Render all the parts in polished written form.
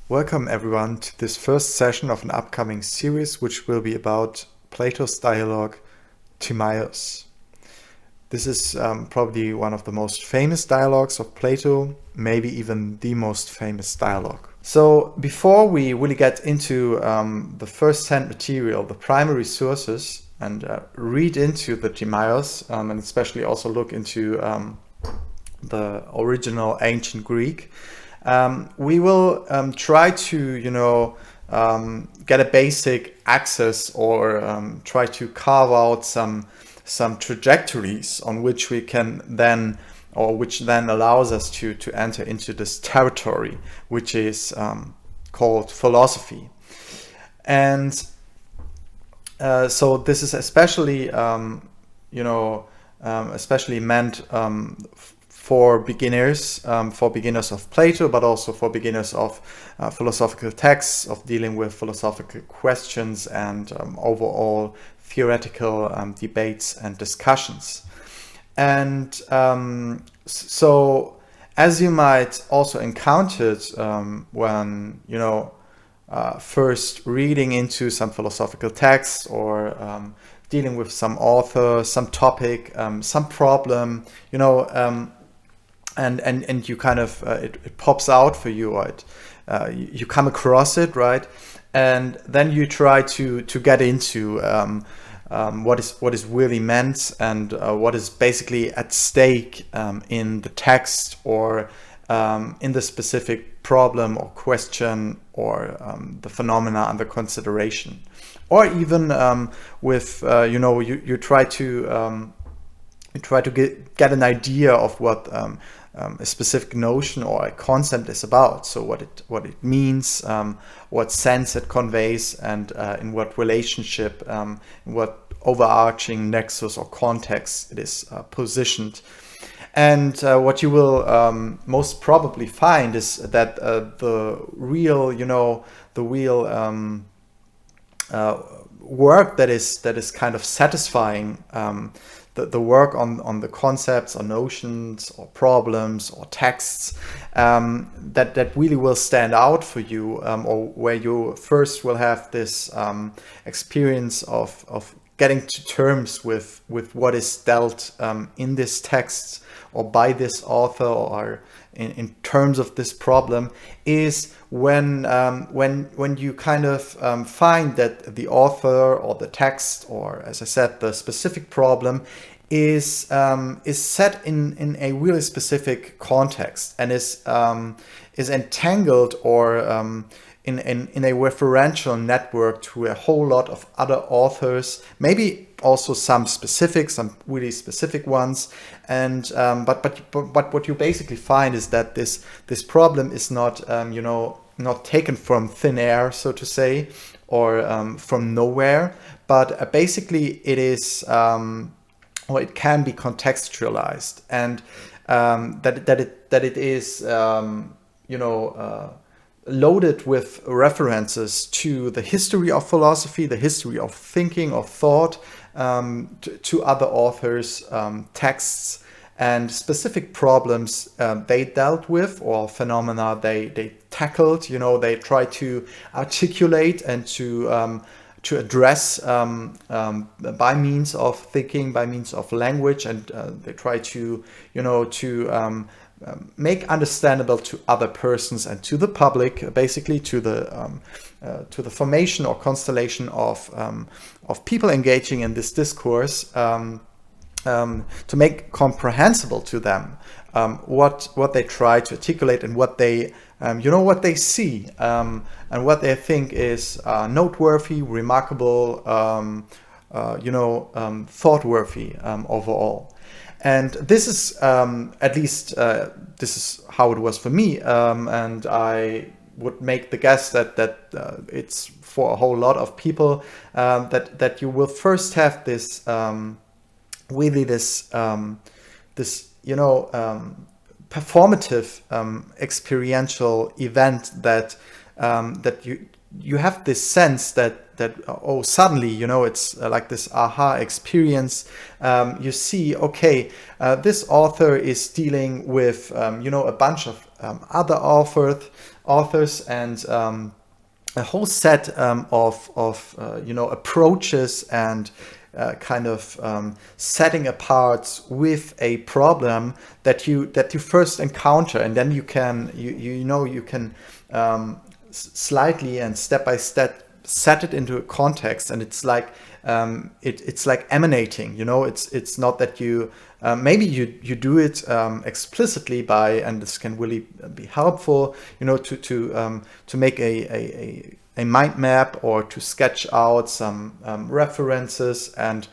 Welcome everyone to this first session of an upcoming series which will be about Plato's dialogue Timaios. This is probably one of the most famous dialogues of Plato, maybe even the most famous dialogue. So before we really get into the first-hand material, the primary sources, and read into the Timaios, and especially also look into the original ancient Greek, we will try to, get a basic access or try to carve out some trajectories on which we can then, or which then allows us to enter into this territory, which is called philosophy. And so this is especially, especially meant for beginners of Plato, but also for beginners of philosophical texts, of dealing with philosophical questions and overall theoretical debates and discussions. And so, as you might also encounter when first reading into some philosophical text or dealing with some author, some topic, some problem, and you kind of it pops out for you, right? You come across it, right? And then you try to get into what is really meant and what is basically at stake in the text or in the specific problem or question or the phenomena under consideration, or even with you try to get an idea of what a specific notion or a concept is about. So what it means, what sense it conveys, and in what relationship, in what overarching nexus or context it is positioned. And what you will most probably find is that the real work that is kind of satisfying, the work on the concepts or notions or problems or texts that really will stand out for you, or where you first will have this experience of getting to terms with what is dealt in this text or by this author or in terms of this problem, is when you kind of find that the author or the text, or as I said, the specific problem is set in a really specific context and is entangled or in a referential network to a whole lot of other authors, maybe also some really specific ones, and but what you basically find is that this problem is not not taken from thin air, so to say, or from nowhere, but basically it is or it can be contextualized, and that it is loaded with references to the history of philosophy, the history of thinking, of thought, to other authors' texts, and specific problems they dealt with or phenomena they tackled. They try to articulate and to address by means of thinking, by means of language, and they try to make understandable to other persons and to the public, basically to the formation or constellation of people engaging in this discourse, to make comprehensible to them what they try to articulate and what they what they see, and what they think is noteworthy, remarkable, thought-worthy overall. And this is at least this is how it was for me, and I would make the guess that it's for a whole lot of people, that you will first have this really this performative experiential event that you have this sense that oh, suddenly it's like this aha experience. You see, okay, this author is dealing with a bunch of other authors authors, and a whole set of approaches and kind of setting apart with a problem that you first encounter, and then you can slightly and step by step set it into a context, and it's like it's like emanating. It's not that you maybe you do it explicitly by, and this can really be helpful, to make a mind map, or to sketch out some references, and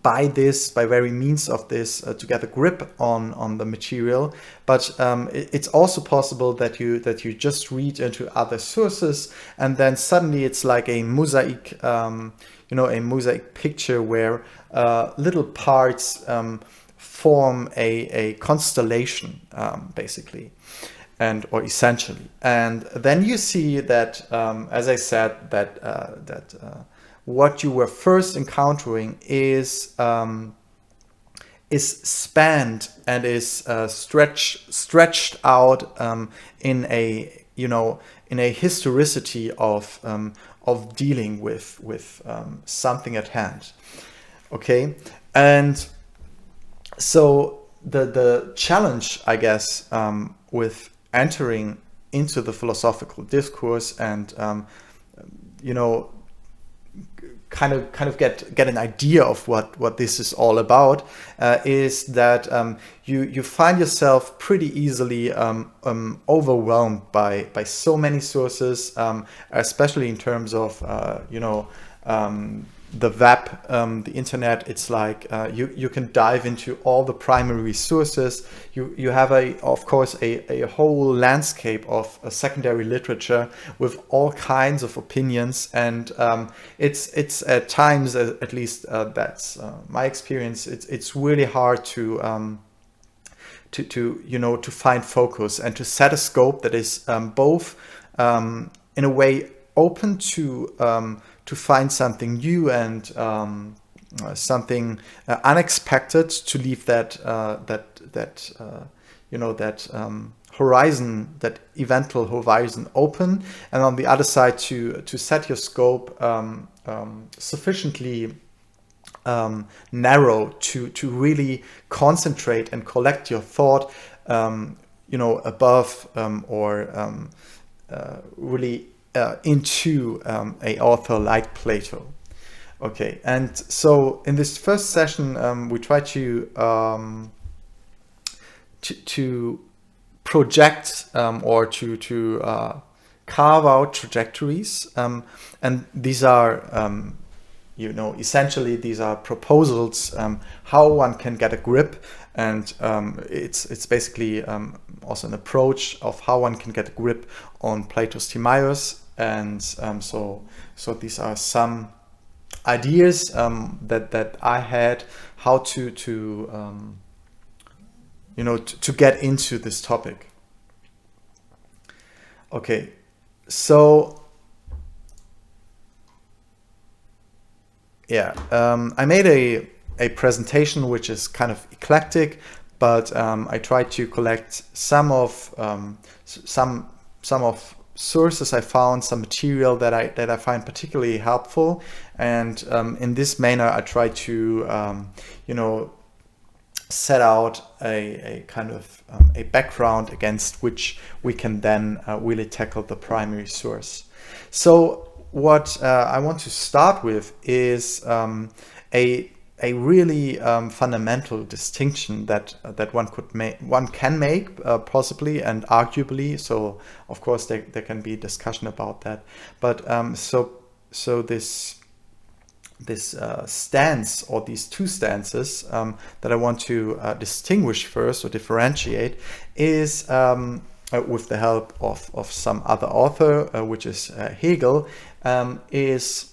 by very means of this to get a grip on the material. But it's also possible that you just read into other sources, and then suddenly it's like a mosaic a mosaic picture where little parts form a constellation, basically, or essentially. And then you see that, as I said, that what you were first encountering is spanned and is stretched out in a historicity of dealing with something at hand. Okay, and so the challenge, I guess, with entering into the philosophical discourse and kind of get an idea of what this is all about, is that you find yourself pretty easily overwhelmed by so many sources, especially in terms of the web, the internet. It's like you can dive into all the primary sources. You have of course a whole landscape of secondary literature with all kinds of opinions, and it's at times, at least that's my experience, it's really hard to find focus and to set a scope that is both in a way open to find something new and something unexpected, to leave that horizon, that eventual horizon open, and on the other side to set your scope sufficiently narrow to really concentrate and collect your thought above or really into a author like Plato. Okay, and so in this first session we try to project or to carve out trajectories, and these are essentially these are proposals how one can get a grip, and it's basically also an approach of how one can get a grip on Plato's Timaios. And so these are some ideas that I had how to get into this topic. Okay, so yeah, I made a presentation which is kind of eclectic, but I tried to collect some of sources I found, some material that I find particularly helpful, and in this manner I try to set out a kind of a background against which we can then really tackle the primary source. So what I want to start with is a really fundamental distinction that one can make possibly and arguably. So of course there can be discussion about that, but so this stance, or these two stances that I want to distinguish first or differentiate, is with the help of some other author, which is Hegel, is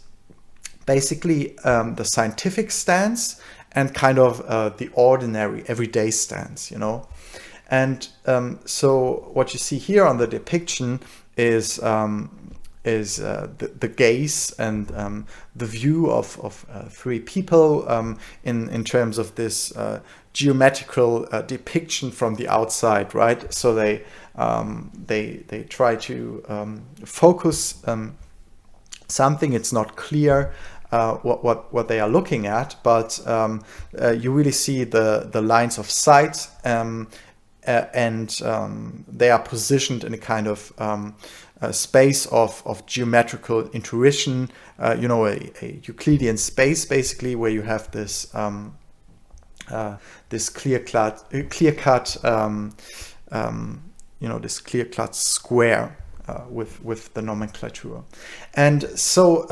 basically the scientific stance and kind of the ordinary everyday stance, And so what you see here on the depiction is the gaze and the view of three people in terms of this geometrical depiction from the outside, right? So they They try to focus something. It's not clear what they are looking at, but you really see the lines of sight, and they are positioned in a kind of a space of geometrical intuition, a Euclidean space, basically, where you have this this clear-cut this clear-cut square with the nomenclature. And so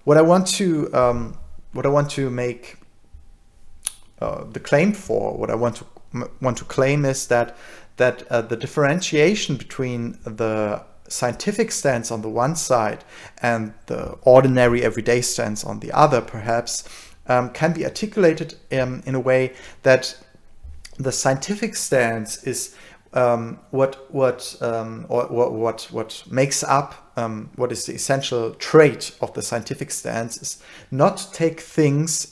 what I want to make the claim for, what I want to claim is that the differentiation between the scientific stance on the one side and the ordinary everyday stance on the other, perhaps, can be articulated in a way that the scientific stance is what makes up what is the essential trait of the scientific stance is not to take things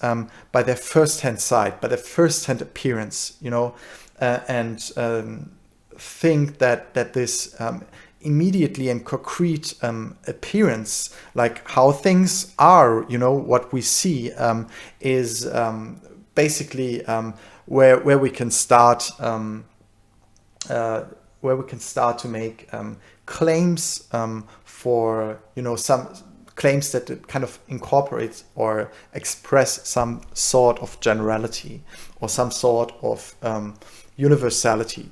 by their first-hand sight, by their first-hand appearance, and think that this immediately and concrete appearance, like how things are, what we see, is basically where we can start to make claims for some claims that kind of incorporate or express some sort of generality or some sort of universality.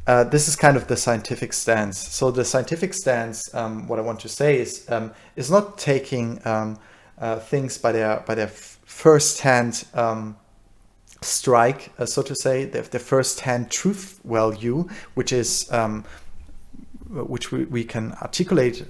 This is kind of the scientific stance. So the scientific stance, what I want to say is not taking things by their first-hand strike, so to say, their first-hand truth value, which is which we can articulate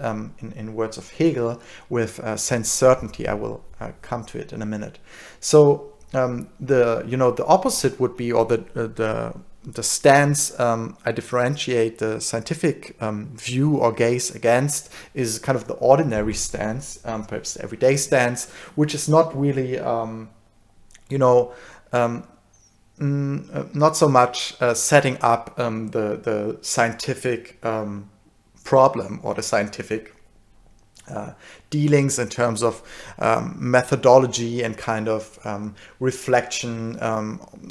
in words of Hegel with sense certainty. I will come to it in a minute. So the opposite would be, or the stance I differentiate the scientific view or gaze against is kind of the ordinary stance, perhaps the everyday stance, which is not really, not so much setting up the scientific problem or the scientific dealings in terms of methodology and kind of reflection,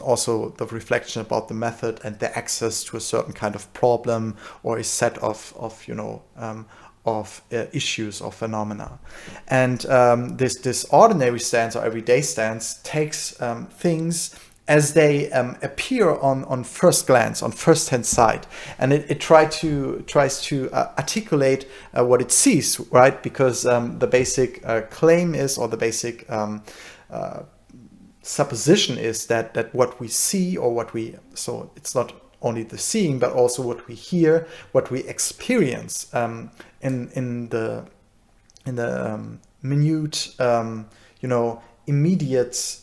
also the reflection about the method and the access to a certain kind of problem or a set of issues or phenomena. And this ordinary stance or everyday stance takes things as they appear on first glance, on first-hand sight, and it tries to articulate what it sees, right? Because the basic claim is, or the basic supposition is that what we see, or so it's not only the seeing, but also what we hear, what we experience in the minute, immediate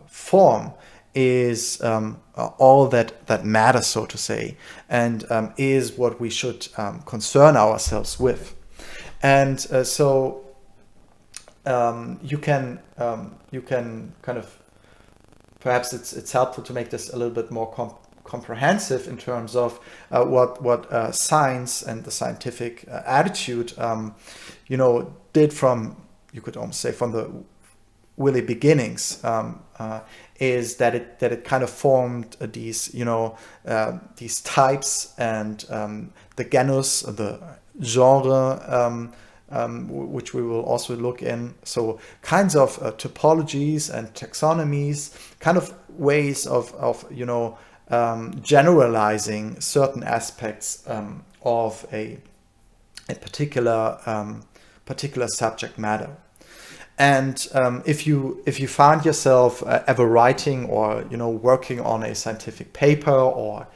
form, is all that matters, so to say, and is what we should concern ourselves with. And so you can kind of, perhaps it's helpful to make this a little bit more comprehensive in terms of what science and the scientific attitude did from, you could almost say, from the really beginnings, is that it kind of formed these types and the genus, the genre, which we will also look in. So kinds of topologies and taxonomies, kind of ways of generalizing certain aspects of a particular subject matter. And if you find yourself ever writing or working on a scientific paper, or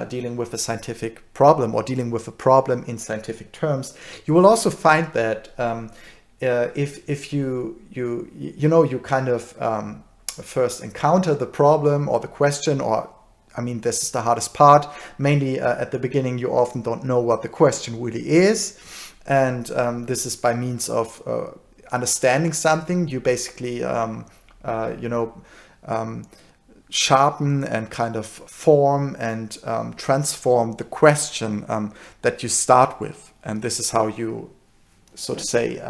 dealing with a scientific problem, or dealing with a problem in scientific terms, you will also find that if you kind of first encounter the problem or the question, or this is the hardest part. Mainly at the beginning, you often don't know what the question really is, and this is by means of sharpen and kind of form and transform the question that you start with. And this is how you, so to say,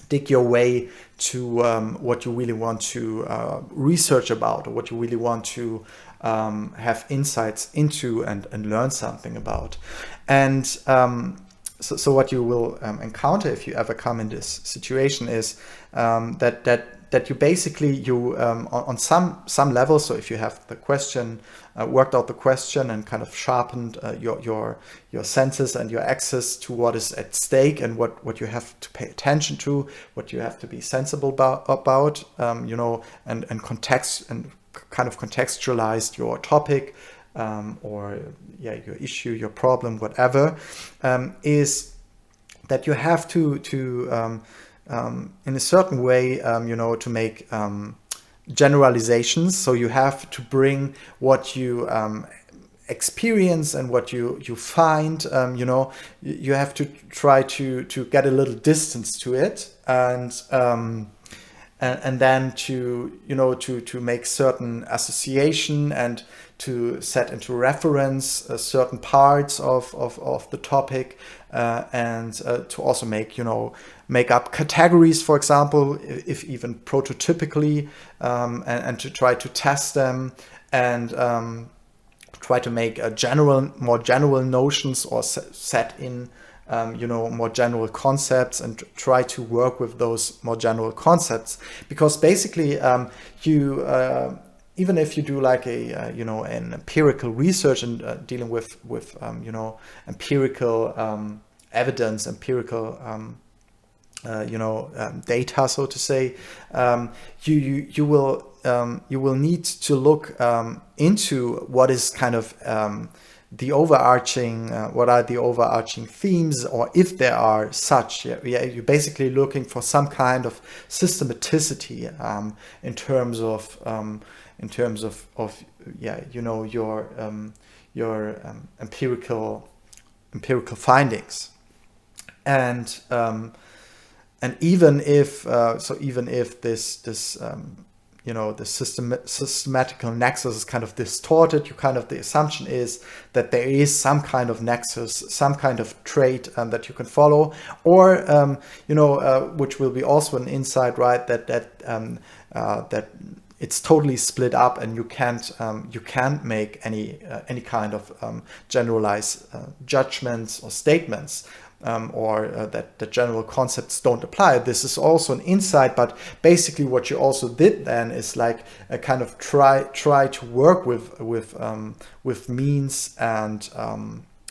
dig your way to what you really want to research about, or what you really want to have insights into and learn something about. And so what you will encounter if you ever come in this situation is that you basically on some level. So if you have the question, worked out the question and kind of sharpened your senses and your access to what is at stake and what you have to pay attention to, what you have to be sensible about, and context and kind of contextualized your topic, or your issue, your problem, whatever, is that you have to in a certain way, to make generalizations. So you have to bring what you experience and what you find. You have to try to get a little distance to it, and then to make certain association and to set into reference certain parts of the topic, and to also make up categories, for example, if even prototypically, and to try to test them, and try to make more general notions, or set in more general concepts, and try to work with those more general concepts. Because basically even if you do like an empirical research and dealing with empirical evidence, empirical data, so to say, you will need to look into what is kind of what are the overarching themes, or if there are such. You're basically looking for some kind of systematicity in terms of your empirical findings. And even if this the systematical nexus is kind of distorted, the assumption is that there is some kind of nexus, some kind of trait that you can follow, or which will be also an insight, right? That it's totally split up, and you can't make any kind of generalized judgments or statements, or that the general concepts don't apply. This is also an insight, but basically what you also did then is like a kind of try to work with means and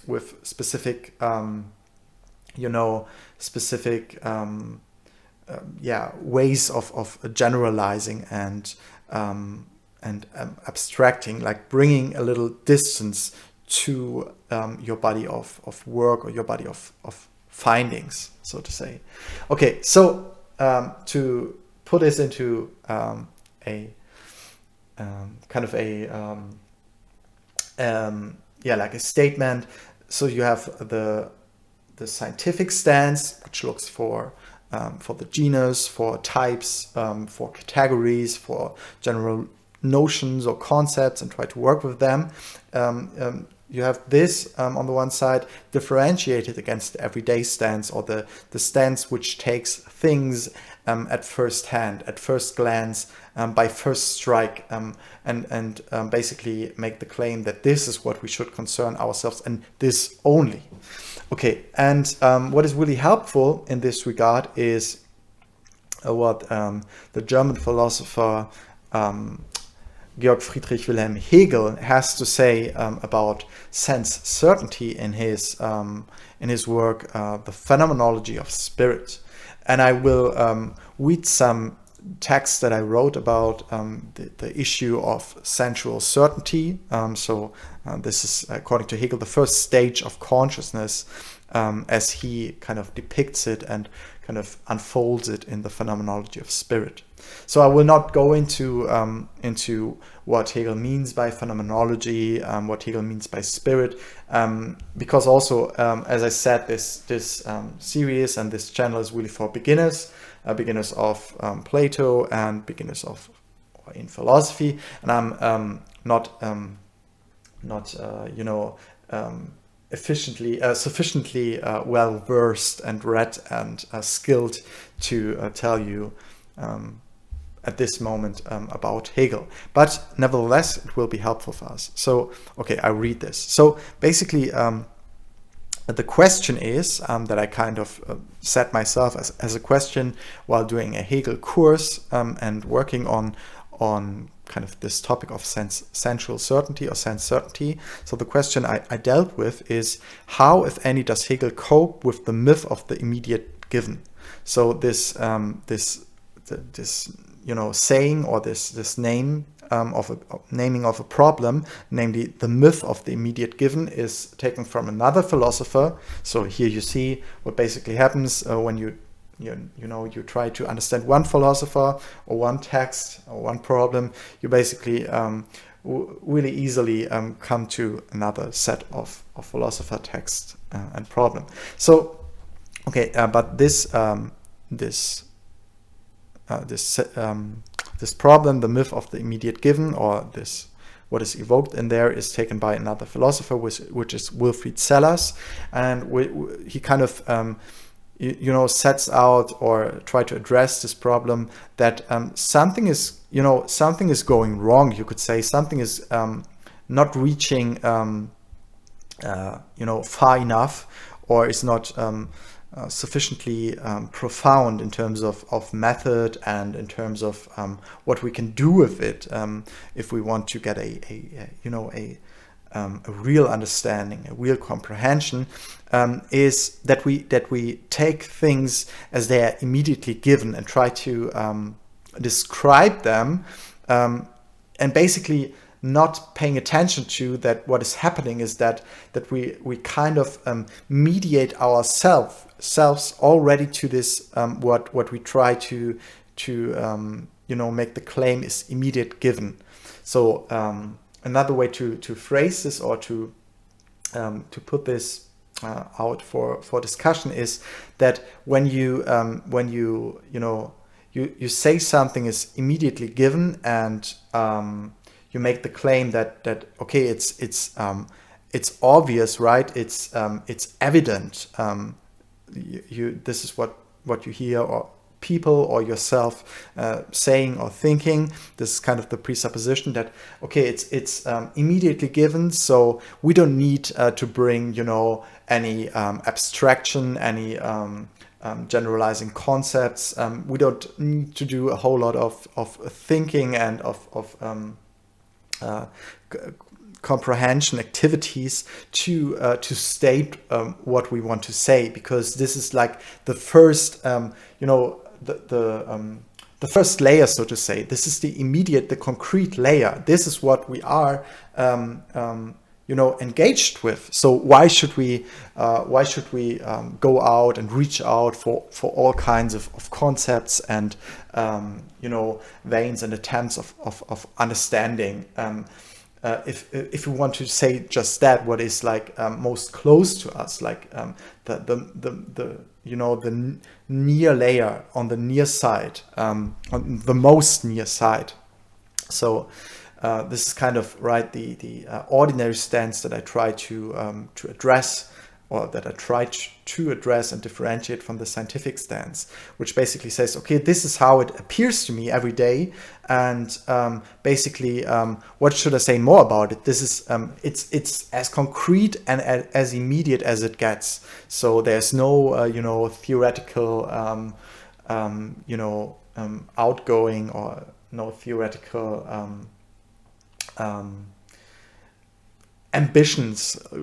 with specific ways of generalizing and abstracting, like bringing a little distance to your body of work, or your body of findings, so to say. Okay, so to put this into a statement. So you have the scientific stance, which looks for the genus, for types, for categories, for general notions or concepts, and try to work with them. You have this on the one side differentiated against the everyday stance, or the stance which takes things at first hand, at first glance, by first strike, and basically make the claim that this is what we should concern ourselves, and this only. Okay, and what is really helpful in this regard is what the German philosopher Georg Friedrich Wilhelm Hegel has to say about sense certainty in his work, The Phenomenology of Spirit. And I will read some text that I wrote about the issue of sensual certainty. This is, according to Hegel, the first stage of consciousness, as he kind of depicts it and kind of unfolds it in the Phenomenology of Spirit. So I will not go into what Hegel means by phenomenology, what Hegel means by spirit, because also, as I said, this series and this channel is really for beginners of Plato and beginners of in philosophy, and I'm not sufficiently well versed and read and skilled to tell you at this moment about Hegel. But nevertheless, it will be helpful for us. So, okay, I read this. So basically, the question is that I kind of set myself as a question while doing a Hegel course and working on kind of this topic of sensual certainty or sense certainty. So the question I dealt with is, how, if any, does Hegel cope with the myth of the immediate given? So this saying, or this name naming of a problem, namely the myth of the immediate given, is taken from another philosopher. So here you see what basically happens when you try to understand one philosopher or one text or one problem. You basically really easily come to another set of philosopher text and problem. So okay, but this problem, the myth of the immediate given, or this, what is evoked in there, is taken by another philosopher, which is Wilfried Sellars, and he kind of sets out or try to address this problem that something is going wrong. You could say something is not reaching far enough, or is not sufficiently profound in terms of method and in terms of what we can do with it if we want to get a real understanding, a real comprehension, is that we take things as they are immediately given and try to describe them, and basically not paying attention to that what is happening is that we kind of mediate ourselves already to this what we try to make the claim is immediate given. So another way to phrase this, or to put this out for discussion, is that when you say something is immediately given, and you make the claim that okay, it's obvious, right? It's evident. This is what you hear, or people or yourself saying or thinking. This is kind of the presupposition that okay, it's immediately given, so we don't need to bring any abstraction, any generalizing concepts. We don't need to do a whole lot of thinking and of comprehension activities to state what we want to say, because this is like the first the first layer, so to say. This is the concrete layer. This is what we are engaged with. So why should we go out and reach out for all kinds of concepts and veins and attempts of understanding? If we want to say just that, what is like most close to us, like the near layer, on the near side, on the most near side. So this is kind of right the ordinary stance that I try to address, or that I try to address and differentiate from the scientific stance, which basically says, okay, this is how it appears to me every day, and basically, what should I say more about it? This is it's as concrete and as immediate as it gets. So there's no theoretical outgoing, or no theoretical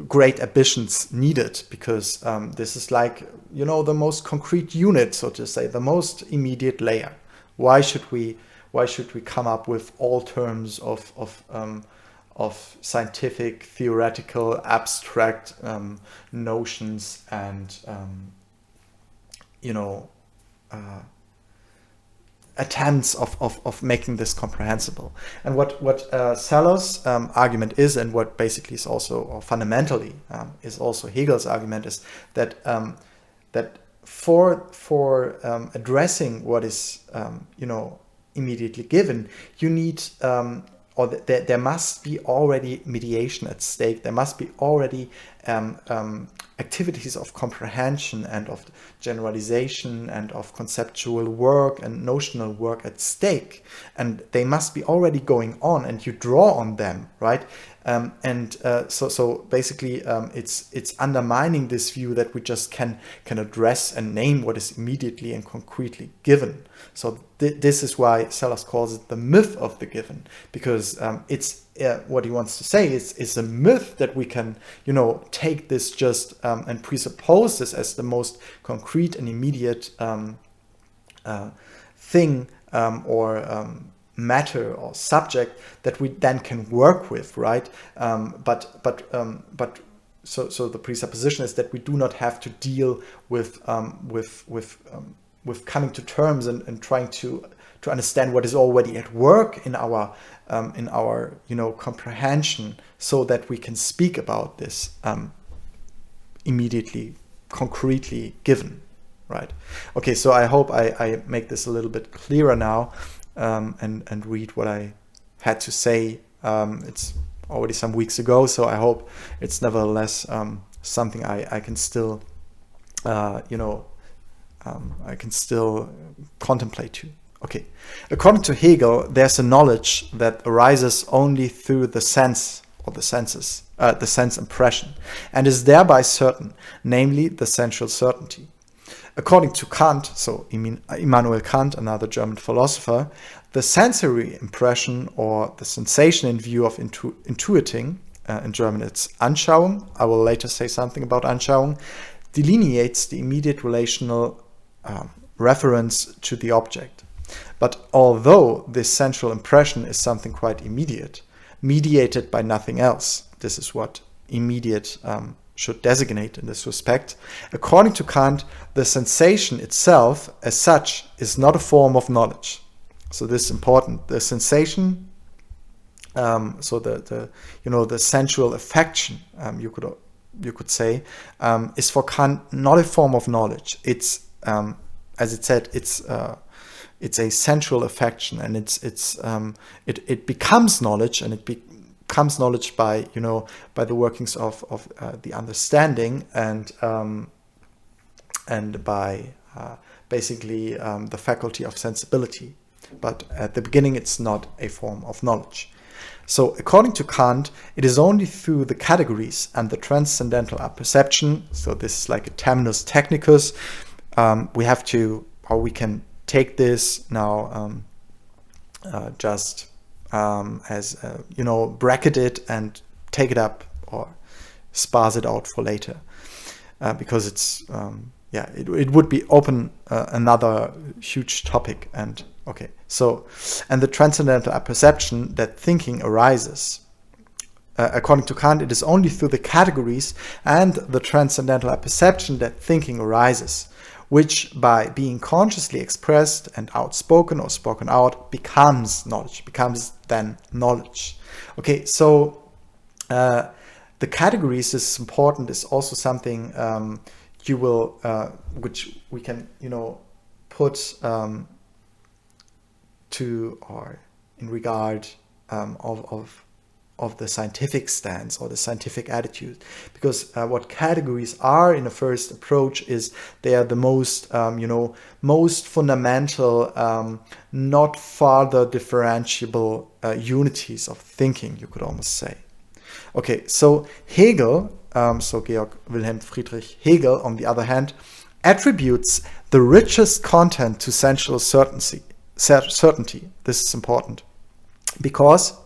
great ambitions needed, because this is like the most concrete unit, so to say, the most immediate layer. Why should we come up with all terms of scientific, theoretical, abstract notions and attempts of making this comprehensible? And what Sellars' argument is, and what basically is also, or fundamentally is also Hegel's argument, is that that for addressing what is immediately given, you need there must be already mediation at stake. There must be already activities of comprehension and of generalization and of conceptual work and notional work at stake, and they must be already going on, and you draw on them, right? So basically, it's undermining this view that we just can address and name what is immediately and concretely given. So this is why Sellars calls it the myth of the given, because it's what he wants to say is a myth that we can, take this just and presuppose this as the most concrete and immediate thing or matter or subject that we then can work with, right? So the presupposition is that we do not have to deal with coming to terms and trying to understand what is already at work in our comprehension, so that we can speak about this immediately, concretely given, right? Okay, so I hope I make this a little bit clearer now, and read what I had to say. It's already some weeks ago, so I hope it's nevertheless something I can still I can still contemplate to. Okay, according to Hegel, there's a knowledge that arises only through the sense or the senses, the sense impression, and is thereby certain, namely the sensual certainty. According to Kant, so Immanuel Kant, another German philosopher, the sensory impression or the sensation in view of intuiting, in German it's Anschauung, I will later say something about Anschauung, delineates the immediate relational reference to the object. But although this sensual impression is something quite immediate, mediated by nothing else, this is what immediate should designate in this respect, according to Kant, the sensation itself as such is not a form of knowledge. So this is important. The sensation, so the sensual affection, you could say, is for Kant not a form of knowledge. It's as it said, it's a sensual affection, and it becomes knowledge, and it becomes knowledge by by the workings of the understanding and by basically the faculty of sensibility. But at the beginning, it's not a form of knowledge. So according to Kant, it is only through the categories and the transcendental apperception, so this is like a terminus technicus, we can take this now just as bracket it and take it up or sparse it out for later, because it's it would be open another huge topic. And okay, so and the transcendental apperception that thinking arises. According to Kant, it is only through the categories and the transcendental apperception that thinking arises, which by being consciously expressed and outspoken or spoken out becomes knowledge, becomes then knowledge. Okay, so the categories is important, is also something you will, which we can, put to or in regard of the scientific stance or the scientific attitude, because what categories are in a first approach is they are the most most fundamental, not further differentiable unities of thinking, you could almost say. Okay, so Hegel, so Georg Wilhelm Friedrich Hegel, on the other hand, attributes the richest content to sensual certainty. This is important. Because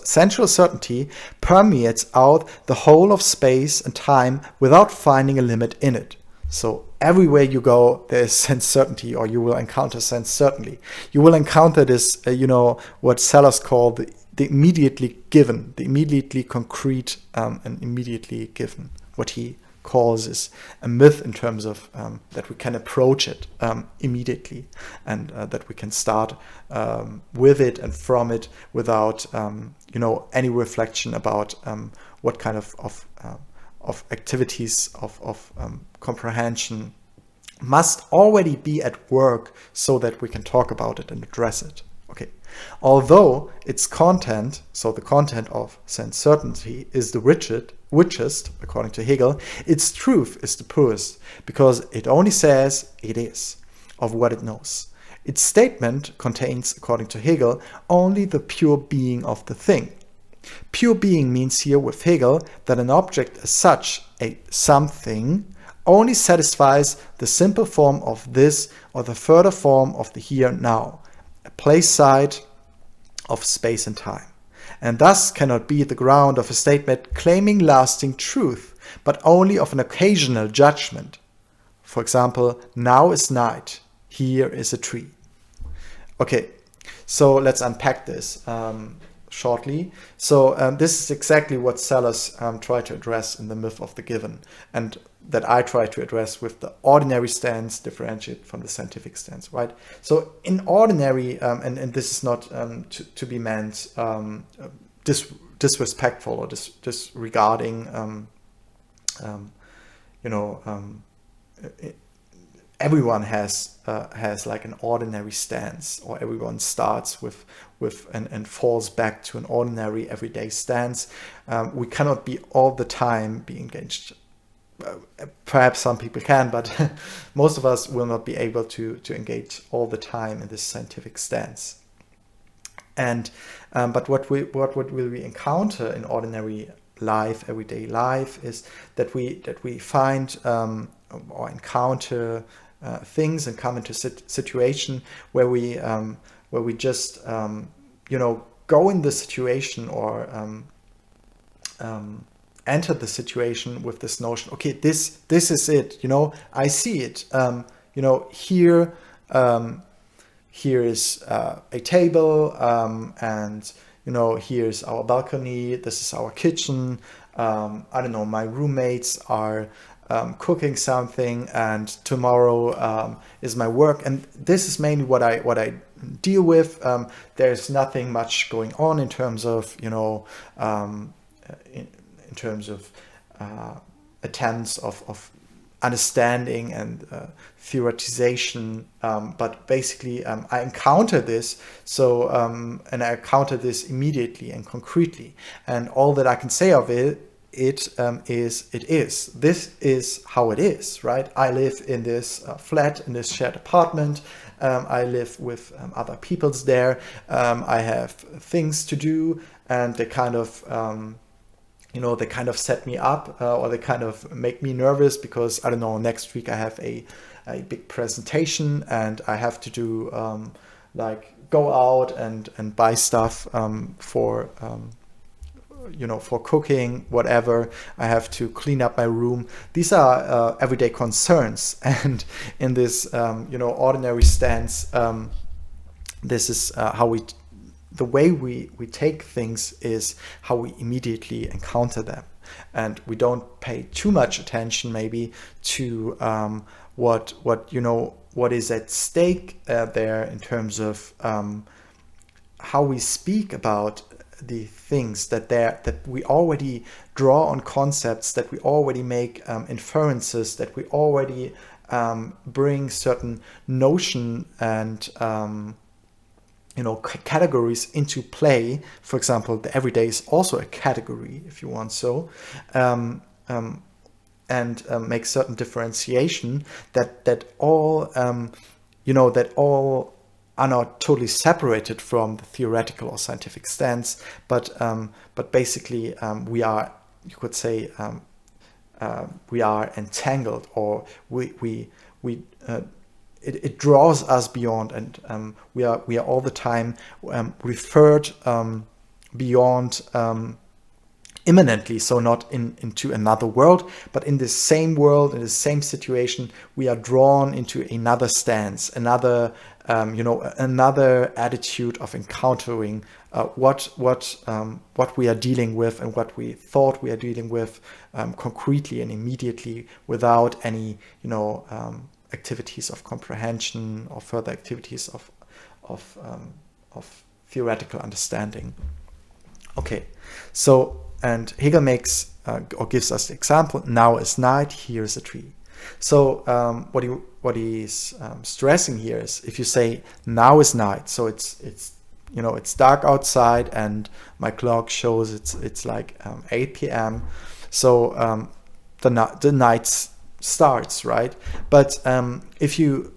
sensual certainty permeates out the whole of space and time without finding a limit in it. So everywhere you go, there is sense certainty, or you will encounter sense certainty. You will encounter this, what Sellars called the immediately given, the immediately concrete and immediately given. What he calls is a myth in terms of that we can approach it immediately, and that we can start with it and from it without any reflection about what kind of activities of comprehension must already be at work so that we can talk about it and address it. Okay. Although its content, so the content of sense certainty, is the richest, according to Hegel, its truth is the poorest, because it only says it is, of what it knows. Its statement contains, according to Hegel, only the pure being of the thing. Pure being means here with Hegel that an object as such, a something, only satisfies the simple form of this or the further form of the here now, a place side of space and time, and thus cannot be the ground of a statement claiming lasting truth, but only of an occasional judgment. For example, now is night, here is a tree. Okay, so let's unpack this shortly. So this is exactly what Sellers tried to address in The Myth of the Given, and that I try to address with the ordinary stance differentiate from the scientific stance, right? So in ordinary, and this is not to be meant disrespectful or disregarding, everyone has like an ordinary stance, or everyone starts with and falls back to an ordinary everyday stance. We cannot be all the time be engaged. Perhaps some people can, but most of us will not be able to engage all the time in this scientific stance. And but what will we encounter in ordinary life, everyday life, is that we find or encounter things and come into situation where we just go in the situation or enter the situation with this notion, okay, this is it, I see it, here is a table, and here's our balcony, this is our kitchen, I don't know, my roommates are cooking something, and tomorrow is my work, and this is mainly what I deal with. There's nothing much going on in terms of in terms of attempts of understanding and theoretization, but basically I encounter this, so and I encounter this immediately and concretely, and all that I can say of it is this is how it is, right? I live in this flat, in this shared apartment. I live with other peoples there. I have things to do, and they kind of they kind of set me up, or they kind of make me nervous because, I don't know, next week I have a big presentation and I have to do like go out and buy stuff for for cooking, whatever. I have to clean up my room. These are everyday concerns, and in this ordinary stance, this is the way we take things is how we immediately encounter them, and we don't pay too much attention maybe to what is at stake there in terms of how we speak about the things that we already draw on concepts, that we already make inferences, that we already bring certain notion and categories into play. For example, the everyday is also a category, if you want so, and make certain differentiation that all that all are not totally separated from the theoretical or scientific stance, but basically we are, you could say, we are entangled, or it draws us beyond, and we are all the time referred beyond immanently, so not into another world, but in this same world, in the same situation, we are drawn into another stance, another another attitude of encountering what we are dealing with and what we thought we are dealing with concretely and immediately, without any activities of comprehension or further activities of theoretical understanding. Okay, so, and Hegel makes or gives us the example, now is night, here is a tree. So what he's stressing here is, if you say now is night, so it's it's dark outside and my clock shows it's like 8 p.m. So the night starts, right? But if you,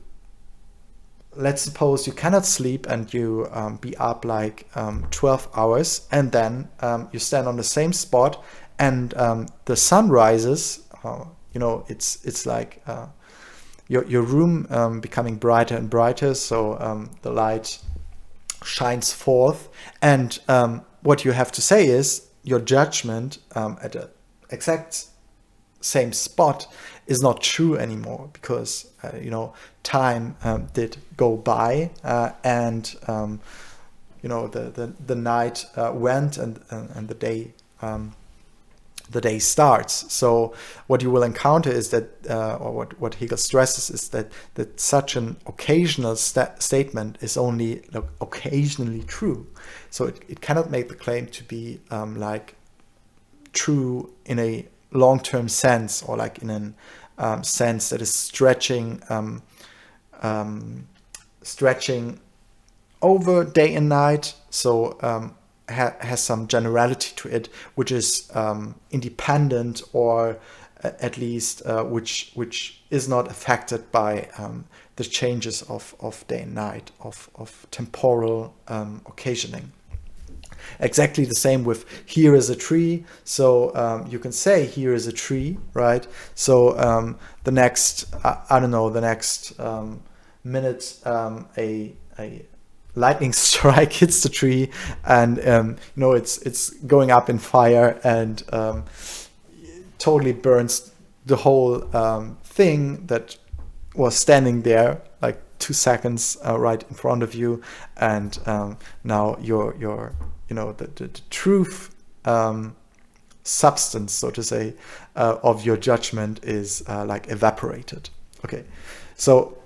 let's suppose you cannot sleep and you be up like 12 hours, and then you stand on the same spot and the sun rises, it's like your room becoming brighter and brighter, so the light shines forth, and what you have to say is your judgment at the exact same spot is not true anymore, because time did go by, and the night went, and the day starts. So what you will encounter is that, or what Hegel stresses is that such an occasional statement is only occasionally true. So it cannot make the claim to be like true in a long-term sense, or like in a sense that is stretching over day and night. So has some generality to it, which is independent, or at least which is not affected by the changes of day and night, of temporal occasioning. Exactly the same with here is a tree. So you can say here is a tree, right? So the next, I don't know, the next minute, a lightning strike hits the tree, and it's going up in fire, and totally burns the whole thing that was standing there like 2 seconds right in front of you, and now your the truth substance, so to say, of your judgment is like evaporated. Okay, so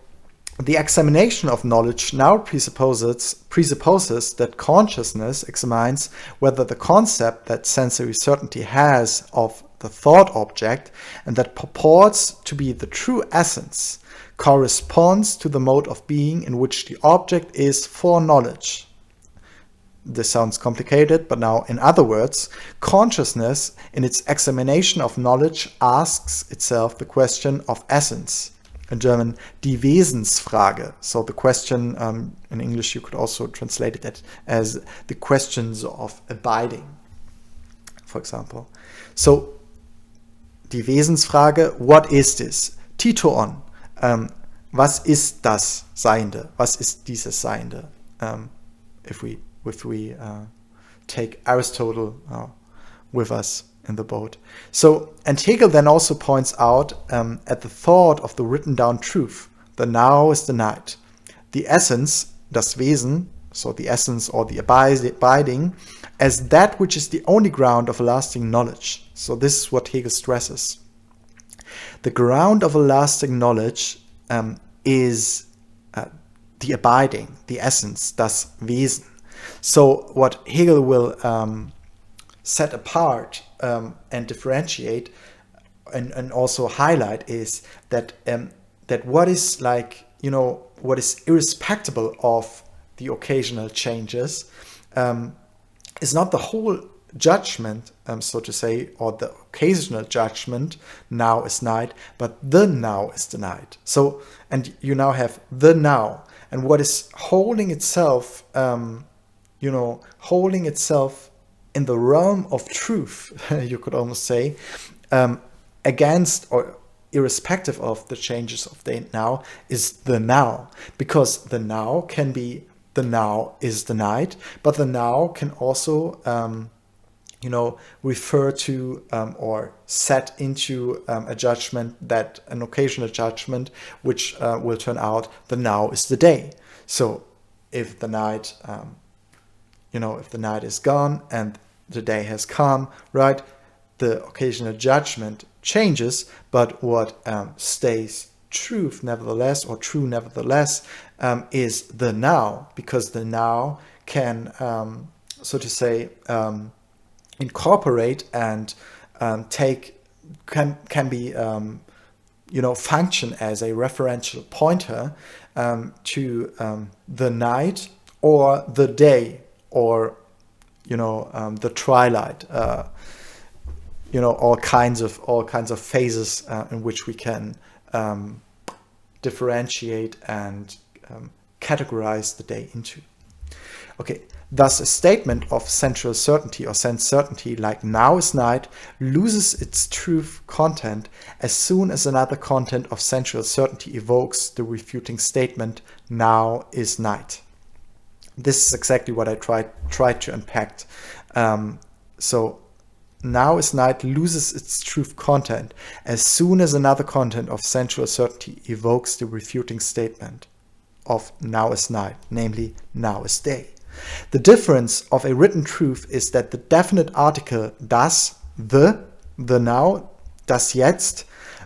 the examination of knowledge now presupposes that consciousness examines whether the concept that sensory certainty has of the thought object, and that purports to be the true essence, corresponds to the mode of being in which the object is for knowledge. This sounds complicated, but now, in other words, consciousness in its examination of knowledge asks itself the question of essence. In German, die Wesensfrage. So the question, in English you could also translate it as the questions of abiding, for example. So, die Wesensfrage, what is this? Titoon, was ist das Seiende? Was ist dieses Seiende? If we take Aristotle with us in the boat. So, and Hegel then also points out at the thought of the written down truth, the now is the night, the essence, das Wesen, so the essence or the abiding, as that which is the only ground of a lasting knowledge. So this is what Hegel stresses. The ground of a lasting knowledge is the abiding, the essence, das Wesen. So what Hegel will set apart and differentiate and also highlight is that that what is like, what is irrespective of the occasional changes is not the whole judgment, so to say, or the occasional judgment, now is night, but the now is the night. So, and you now have the now, and what is holding itself, holding itself in the realm of truth, you could almost say, against or irrespective of the changes of the now, is the now. Because the now can be, the now is the night, but the now can also, refer to or set into a judgment, that an occasional judgment, which will turn out the now is the day. So if the night, if the night is gone and the day has come, right, the occasional judgment changes, but what stays truth nevertheless, or true nevertheless, is the now, because the now can, so to say, incorporate and can be function as a referential pointer to the night or the day, or the twilight. All kinds of phases in which we can differentiate and categorize the day into. Okay, thus a statement of sensual certainty or sense certainty like now is night loses its truth content as soon as another content of sensual certainty evokes the refuting statement now is night. This is exactly what I tried to unpack. So now is night loses its truth content as soon as another content of sensual certainty evokes the refuting statement of now is night, namely now is day. The difference of a written truth is that the definite article das, the now, das jetzt,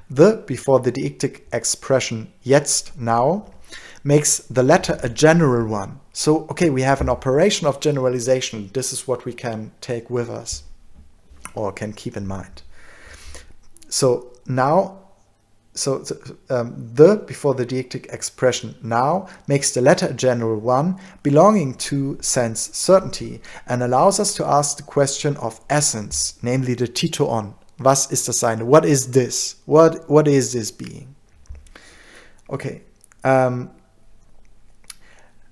the before the deictic expression jetzt, now, makes the latter a general one. So, okay, we have an operation of generalization. This is what we can take with us or can keep in mind. So now, the before the deictic expression now makes the latter a general one belonging to sense certainty and allows us to ask the question of essence, namely the Titoon. Was ist das Sein? What is this? What is this being? Okay.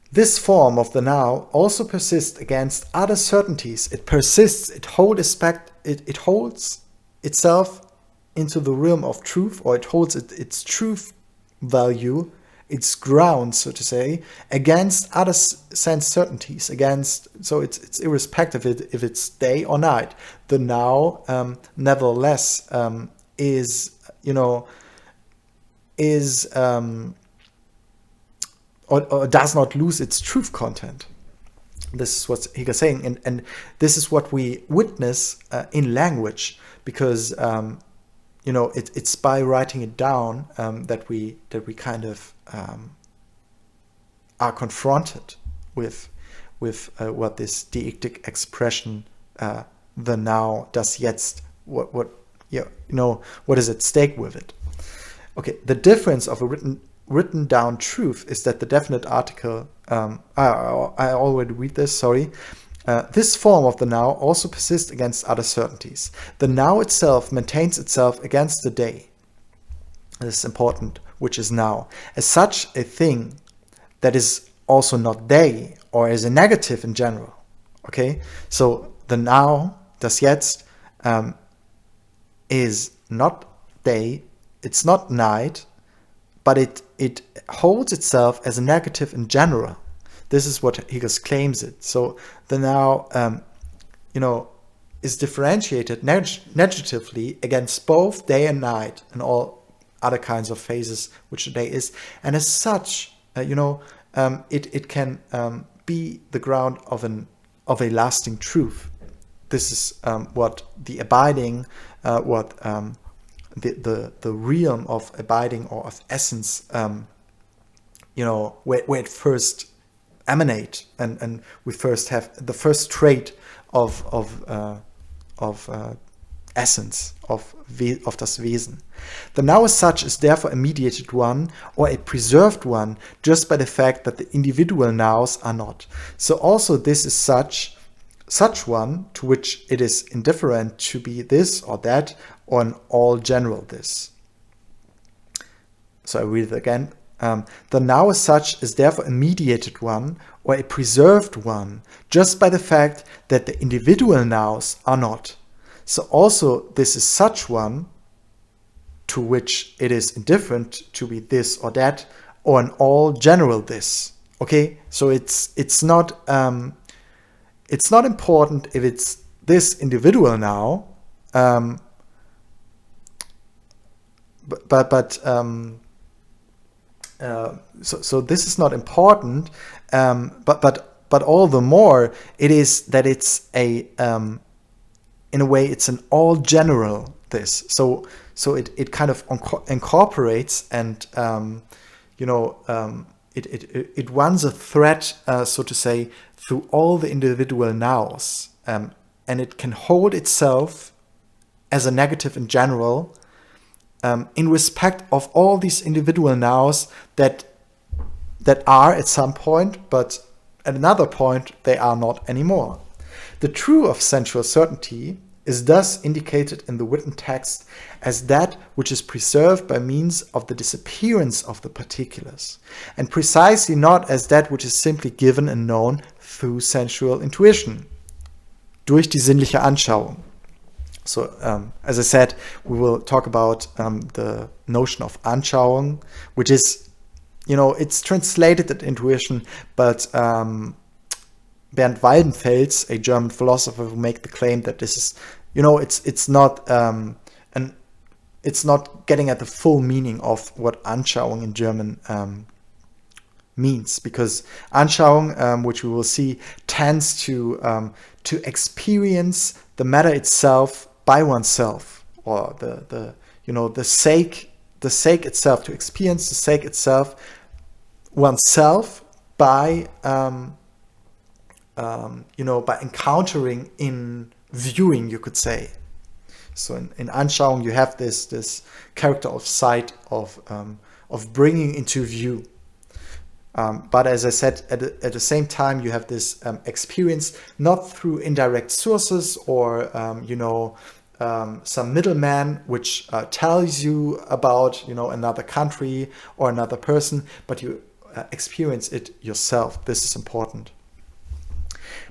This form of the now also persists against other certainties. It persists, it holds itself into the realm of truth, or it holds its truth value, its ground, so to say, against other sense certainties, so it's irrespective if it's day or night. The now, nevertheless, or does not lose its truth content. This is what Hegel's saying, and this is what we witness in language, because it's by writing it down that we kind of are confronted with what this deictic expression, the now, das jetzt, what is at stake with it. Okay, the difference of a written down truth is that the definite article, I already read this, sorry. This form of the now also persists against other certainties. The now itself maintains itself against the day. This is important, which is now. As such, a thing that is also not day, or is a negative in general. Okay, so the now, das jetzt, is not day, it's not night, but it holds itself as a negative in general. This is what Hegel claims it. So the now, is differentiated negatively against both day and night and all other kinds of phases which the day is. And as such, it can be the ground of a lasting truth. This is what the abiding, the realm of abiding or of essence, where it first emanate, and we first have the first trait of essence, of das Wesen. The now as such is therefore a mediated one or a preserved one just by the fact that the individual nows are not. So also this is such one to which it is indifferent to be this or that or an all general this. So I read it again. The now as such is therefore a mediated one or a preserved one just by the fact that the individual nows are not. So also this is such one to which it is indifferent to be this or that or an all general this. Okay, so it's not important if it's this individual now, so this is not important, but all the more it is that it's a in a way it's an all general this. So it kind of incorporates and it runs a thread, so to say, through all the individual nows, and it can hold itself as a negative in general, in respect of all these individual nows that are at some point, but at another point they are not anymore. The true of sensual certainty is thus indicated in the written text as that which is preserved by means of the disappearance of the particulars, and precisely not as that which is simply given and known through sensual intuition, durch die sinnliche Anschauung. So, as I said, we will talk about the notion of Anschauung, which is, it's translated as intuition, but Bernd Waldenfels, a German philosopher, will make the claim that this is, it's not it's not getting at the full meaning of what Anschauung in German means, because Anschauung, which we will see, tends to experience the matter itself by oneself, or the sake itself, to experience the sake itself oneself by by encountering in viewing, you could say. So in Anschauung you have this character of sight, of bringing into view. But as I said, at the same time you have this experience not through indirect sources or some middleman which tells you about another country or another person, but you experience it yourself. This is important.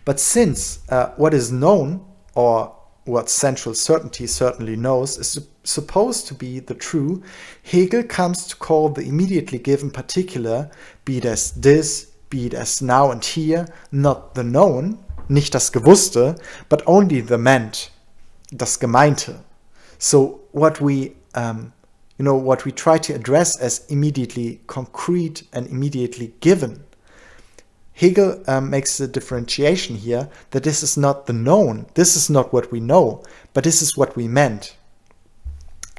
But since what is known, or what sensual certainty certainly knows, is supposed to be the true, Hegel comes to call the immediately given particular, be it as this, be it as now and here, not the known, nicht das Gewusste, but only the meant, das Gemeinte. So what we try to address as immediately concrete and immediately given, Hegel makes the differentiation here that this is not the known, this is not what we know, but this is what we meant.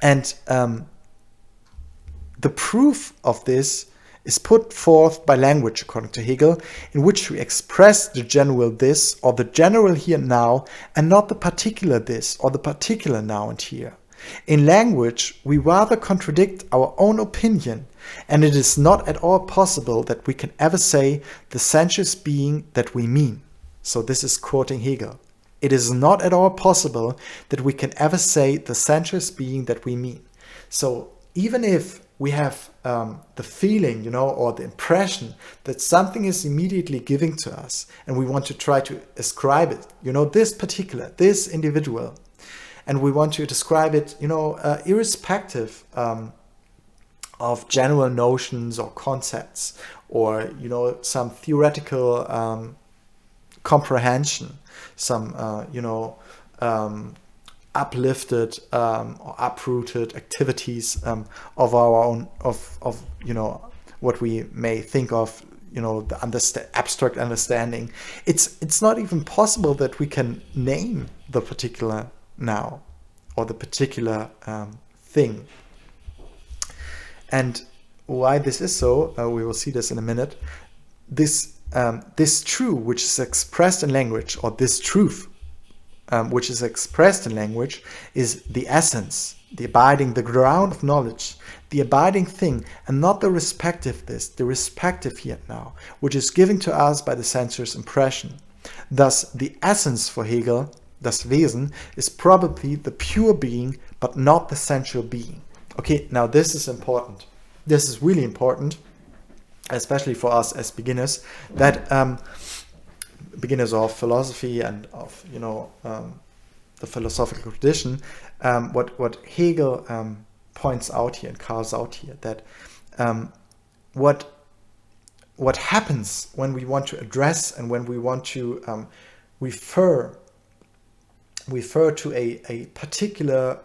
And the proof of this is put forth by language, according to Hegel, in which we express the general this or the general here and now, and not the particular this or the particular now and here. In language, we rather contradict our own opinion, and it is not at all possible that we can ever say the sensuous being that we mean. So this is quoting Hegel. It is not at all possible that we can ever say the sensuous being that we mean. So even if we have the feeling, or the impression that something is immediately giving to us, and we want to try to ascribe it, this individual, and we want to describe it, irrespective of general notions or concepts, or some theoretical comprehension, some uplifted or uprooted activities of our own, of what we may think of, the abstract understanding. It's not even possible that we can name the particular now or the particular thing. And why this is so, we will see this in a minute. This true, which is expressed in language, or this truth, which is expressed in language, is the essence, the abiding, the ground of knowledge, the abiding thing, and not the respective this, the respective here and now, which is given to us by the sensuous impression. Thus, the essence for Hegel, das Wesen, is probably the pure being, but not the sensual being. Okay, now this is important. This is really important, especially for us as beginners, that beginners of philosophy and of the philosophical tradition. What Hegel points out here and carves out here, that what happens when we want to address and when we want to refer to a particular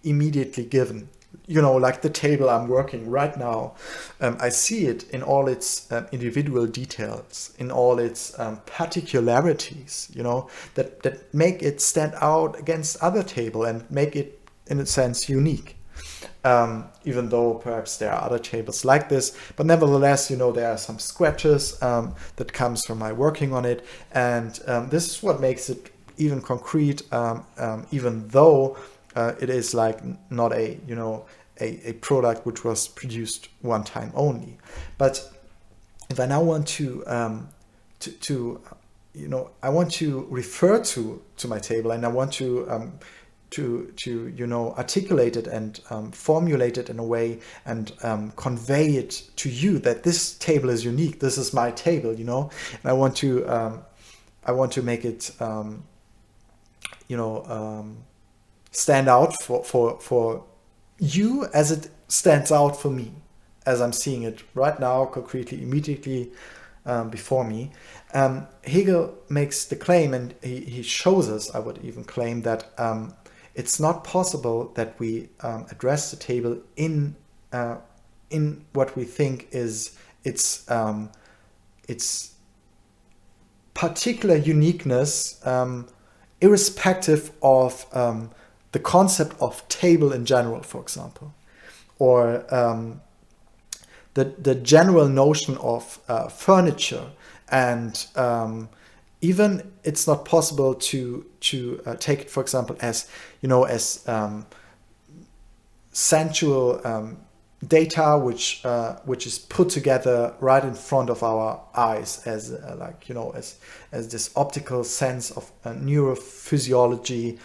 immediately given, like the table I'm working right now. I see it in all its individual details, in all its particularities, that make it stand out against other table and make it, in a sense, unique. Even though perhaps there are other tables like this, but nevertheless, there are some scratches that comes from my working on it, and this is what makes it even concrete, even though it is like not a a product which was produced one time only. But if I now want to I want to refer to my table, and I want to articulate it and formulate it in a way and convey it to you that this table is unique. This is my table, and I want to make it stand out for you as it stands out for me, as I'm seeing it right now, concretely, immediately before me. Hegel makes the claim, and he shows us, I would even claim, that it's not possible that we address the table in what we think is its particular uniqueness, irrespective of the concept of table in general, for example, or the general notion of furniture, and even it's not possible to take it, for example, as sensual data which is put together right in front of our eyes as as this optical sense of neurophysiology,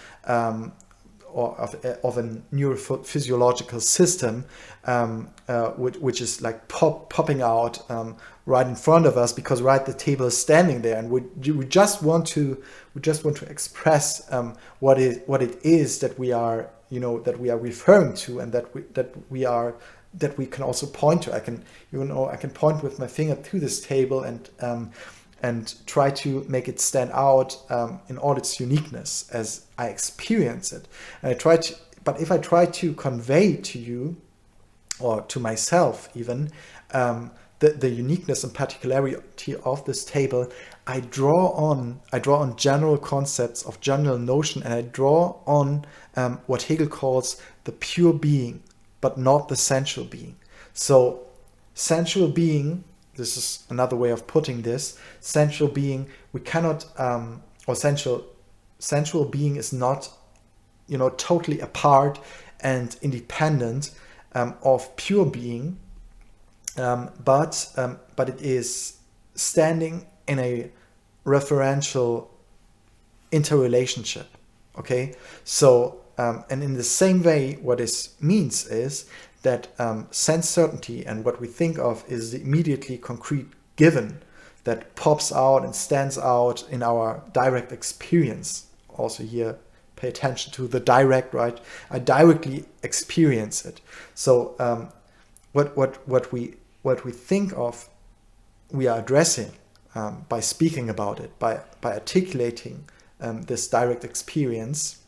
or of a neurophysiological system, which is like popping out right in front of us, because the table is standing there, and we just want to express what it is that we are referring to, and that we can also point to. I can point with my finger to this table and try to make it stand out in all its uniqueness as I experience it. And but if I try to convey to you, or to myself even, the uniqueness and particularity of this table, I draw on general concepts of general notion, and I draw on what Hegel calls the pure being, but not the sensual being. So sensual being, this is another way of putting this, sensual being, we cannot, or sensual being is not, totally apart and independent of pure being, but it is standing in a referential interrelationship. Okay, so and in the same way, what this means is that sense certainty and what we think of is the immediately concrete given that pops out and stands out in our direct experience. Also here, pay attention to the direct, right? I directly experience it. So what we think of, we are addressing by speaking about it, by articulating this direct experience,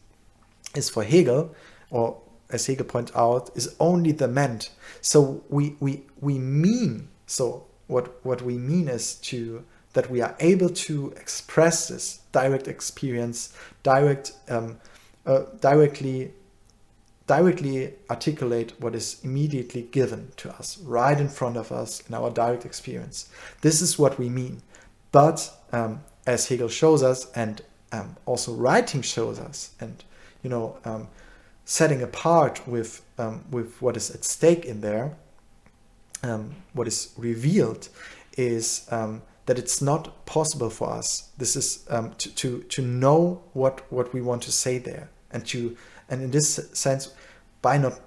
is for Hegel, or as Hegel points out, is only the ment. So we mean, so what we mean is that we are able to express this direct experience, directly articulate what is immediately given to us, right in front of us in our direct experience. This is what we mean. But as Hegel shows us, and also writing shows us, and setting apart with what is at stake in there, what is revealed, is that it's not possible for us. This is to know what we want to say there, and in this sense, by not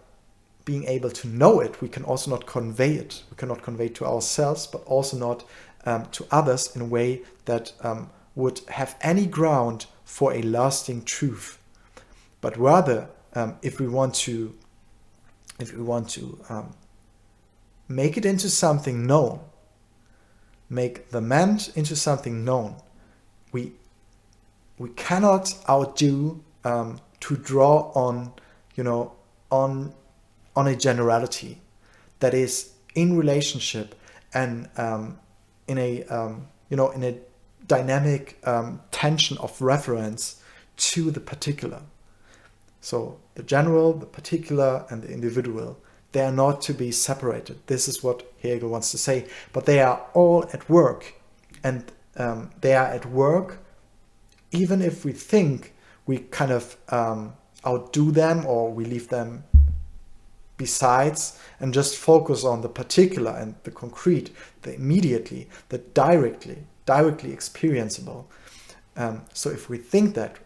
being able to know it, we can also not convey it. We cannot convey it to ourselves, but also not to others in a way that would have any ground for a lasting truth. But rather, if we want to make it into something known, make the ment into something known, we cannot outdo to draw on a generality that is in relationship and in a dynamic tension of reference to the particular. So the general, the particular, and the individual, they are not to be separated. This is what Hegel wants to say. But they are all at work, and they are at work even if we think we kind of outdo them, or we leave them besides, and just focus on the particular and the concrete, the immediately, the directly experienceable. So if we think that,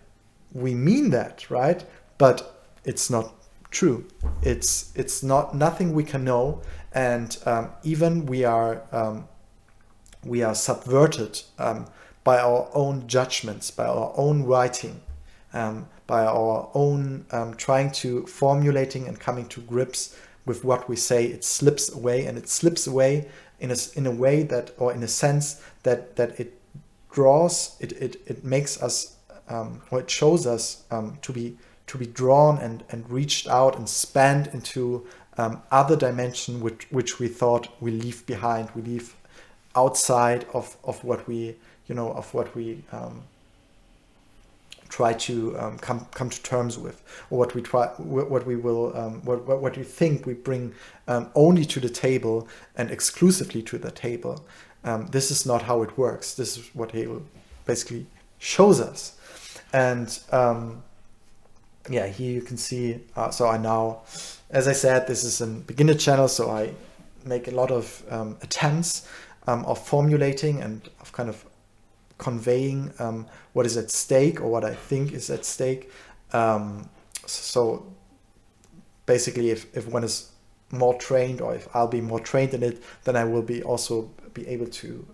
we mean that, right? But it's not true. It's not nothing we can know, and even we are subverted by our own judgments, by our own writing, by our own trying to formulating and coming to grips with what we say. It slips away, and it slips away in a way that, or in a sense that it draws, it makes us, or it shows us to be drawn and reached out and spanned into other dimension which we thought we leave behind, we leave outside of what we, of what we try to come to terms with, or what we try, what we will, what we think we bring only to the table and exclusively to the table. This is not how it works. This is what Hegel basically shows us. And yeah, here you can see, so I now, as I said, this is a beginner channel, so I make a lot of attempts of formulating and of kind of conveying what is at stake, or what I think is at stake. So basically, if one is more trained, or if I'll be more trained in it, then I will be also be able to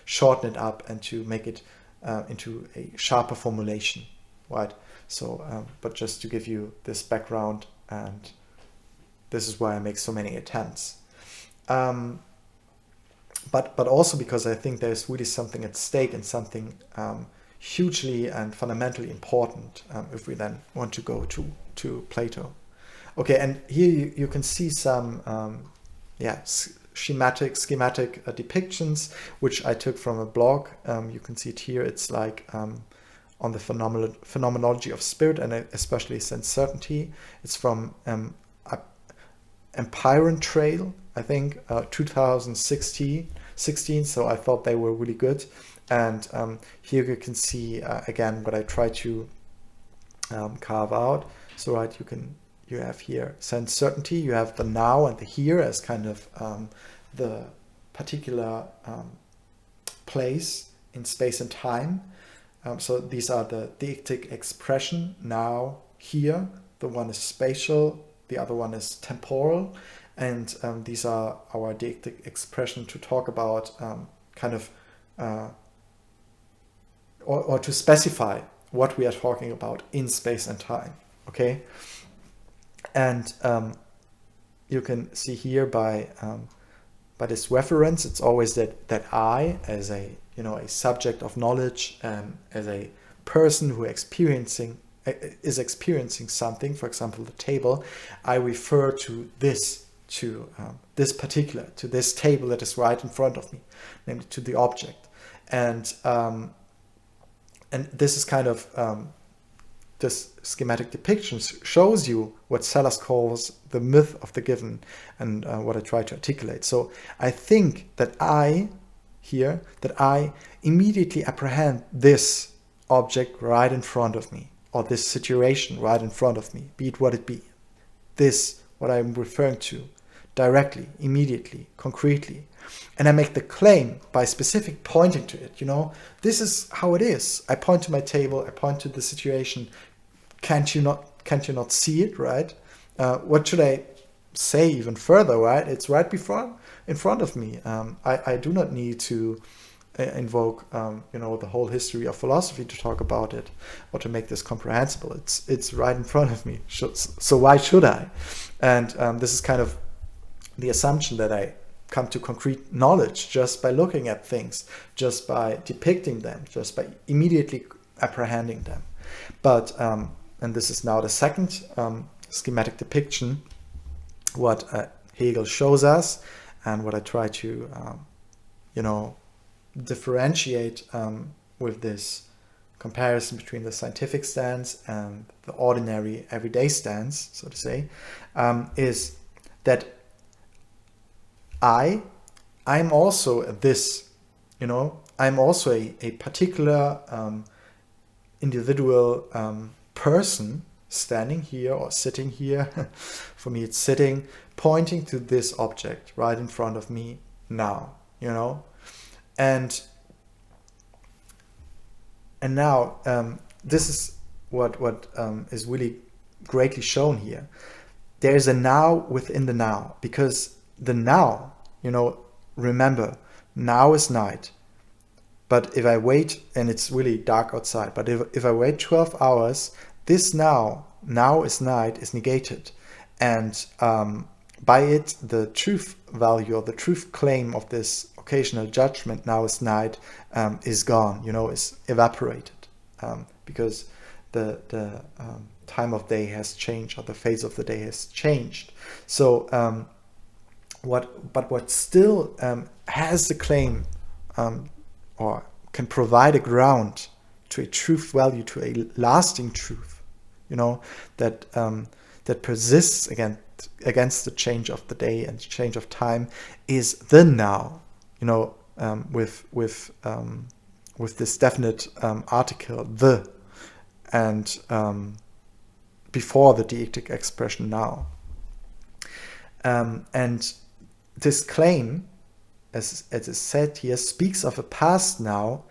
shorten it up and to make it into a sharper formulation, right? So, but just to give you this background, and this is why I make so many attempts. But also because I think there's really something at stake, and something hugely and fundamentally important if we then want to go to Plato. Okay, and here you can see some schematic depictions which I took from a blog. You can see it here. It's like on the phenomenology of spirit, and especially sense certainty. It's from Empyrean Trail, I think, 2016. So I thought they were really good. And here you can see again what I try to carve out. So right, you have here sense certainty. You have the now and the here as kind of the particular place in space and time. So these are the deictic expression, now, here. The one is spatial, the other one is temporal. And these are our deictic expression to talk about kind of, or to specify what we are talking about in space and time, okay? And you can see here by this reference, it's always that I, as a a subject of knowledge, as a person who is experiencing something, for example the table, I refer to this table that is right in front of me, namely to the object, and this is kind of this schematic depiction shows you what Sellars calls the myth of the given, and what I try to articulate. So I think that I immediately apprehend this object right in front of me, or this situation right in front of me, be it what it be. This, what I'm referring to, directly, immediately, concretely. And I make the claim by specific pointing to it, this is how it is. I point to my table, I point to the situation. Can't you not see it, right? What should I say even further, right? It's right in front of me. I do not need to invoke the whole history of philosophy to talk about it, or to make this comprehensible. It's right in front of me. So why should I? And this is kind of the assumption that I come to concrete knowledge just by looking at things, just by depicting them, just by immediately apprehending them. But and this is now the second schematic depiction, what Hegel shows us, and what I try to differentiate with this comparison between the scientific stance and the ordinary everyday stance, so to say, is that I'm also this, I'm also a particular individual person standing here or sitting here. For me, it's sitting, pointing to this object right in front of me now, you know? And now this is what is really greatly shown here. There is a now within the now, because the now, you know, remember, now is night. But if I wait, and it's really dark outside, but if I wait 12 hours, this now is night, is negated. And by it, the truth value or the truth claim of this occasional judgment, now is night, is gone, you know, is evaporated. Because the time of day has changed, or the phase of the day has changed. So what still has the claim, or can provide a ground to a truth value, to a lasting truth, you know, that that persists against the change of the day and change of time, is the now, you know, with this definite article, the, and before the deictic expression now. And this claim, as is said here, speaks of a past now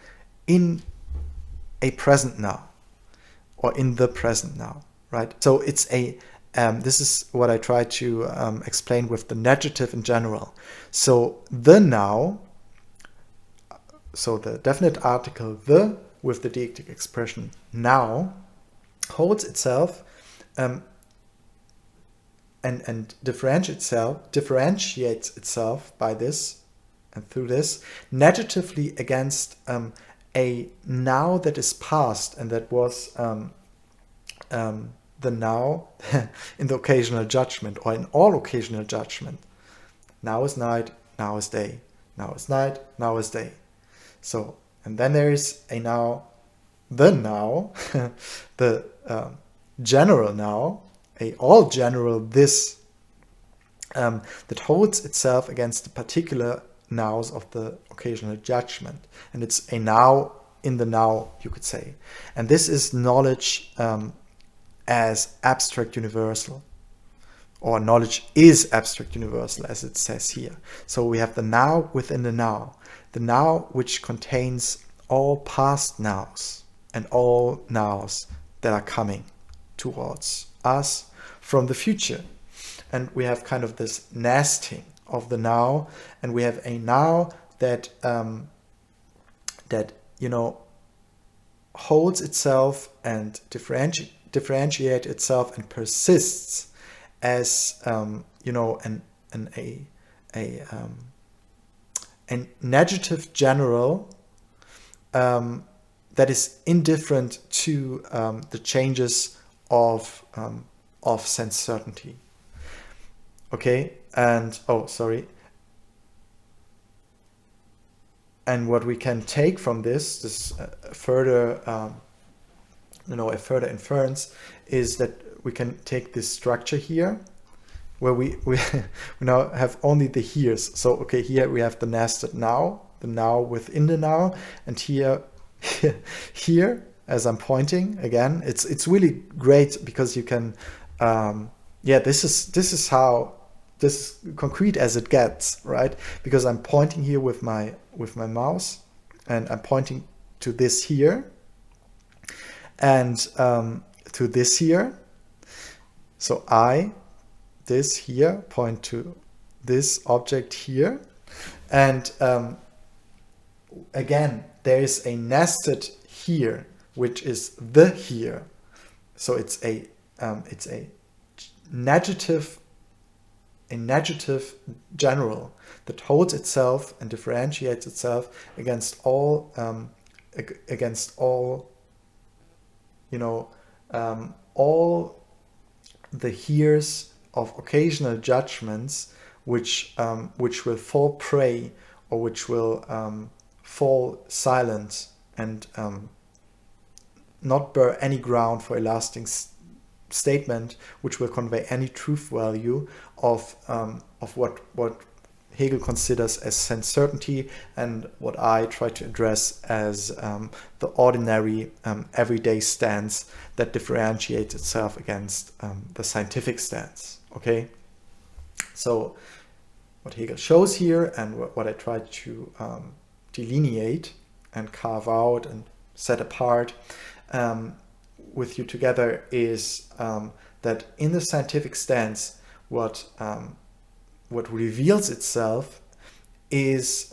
in a present now, or in the present now, right? So it's a, this is what I try to explain with the negative in general. So the now, so the definite article the with the deictic expression now, holds itself and differentiates itself by this and through this negatively against a now that is past, and that was the now in the occasional judgment, or in all occasional judgment. Now is night, now is day. Now is night, now is day. So, and then there is a now, the now, the general now, a all general this, that holds itself against the particular nows of the occasional judgment. And it's a now in the now, you could say. And this is knowledge as abstract universal, or knowledge is abstract universal, as it says here. So we have the now within the now which contains all past nows and all nows that are coming towards us from the future. And we have kind of this nesting of the now, and we have a now that that, you know, holds itself and differentiate itself and persists as you know, a negative general that is indifferent to the changes of sense certainty. Okay, and and what we can take from this further, a further inference, is that we can take this structure here, where we now have only the heres. So okay, here we have the nested now, the now within the now, and here as I'm pointing again, it's really great because you can this is how this is concrete as it gets, right? Because I'm pointing here with my mouse, and I'm pointing to this here, and to this here. So this here point to this object here, and again there is a nested here, which is the here. So it's a negative general that holds itself and differentiates itself against all all the heres of occasional judgments which will fall prey, or which will fall silent and not bear any ground for a lasting statement, which will convey any truth value of what Hegel considers as sense certainty, and what I try to address as the ordinary everyday stance that differentiates itself against the scientific stance. Okay, so what Hegel shows here and what I try to delineate and carve out and set apart with you together is that in the scientific stance, what reveals itself is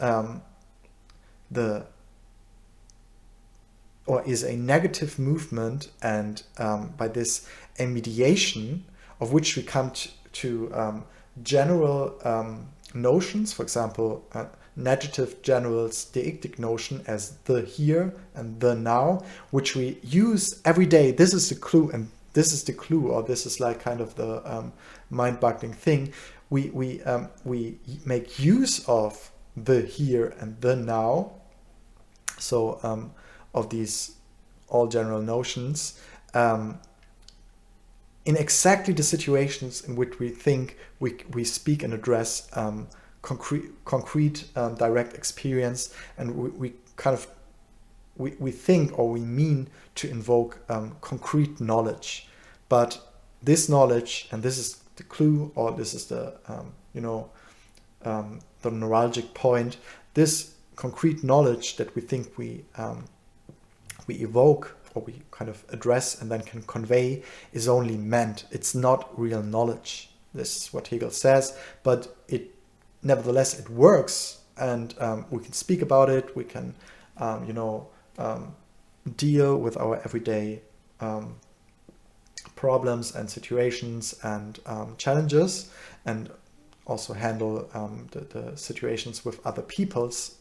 is a negative movement, and by this a mediation of which we come to general notions, for example, negative general's deictic notion as the here and the now, which we use every day. This is the clue, and this is the clue, or this is like kind of the mind-boggling thing. We make use of the here and the now, so of these all general notions, in exactly the situations in which we think we speak and address concrete direct experience, and we think or we mean to invoke concrete knowledge. But this knowledge, and this is the clue, or this is the the neuralgic point, this concrete knowledge that we think we evoke or we kind of address and then can convey is only meant. It's not real knowledge. This is what Hegel says, but nevertheless it works, and we can speak about it. We can deal with our everyday problems and situations and challenges, and also handle the situations with other people's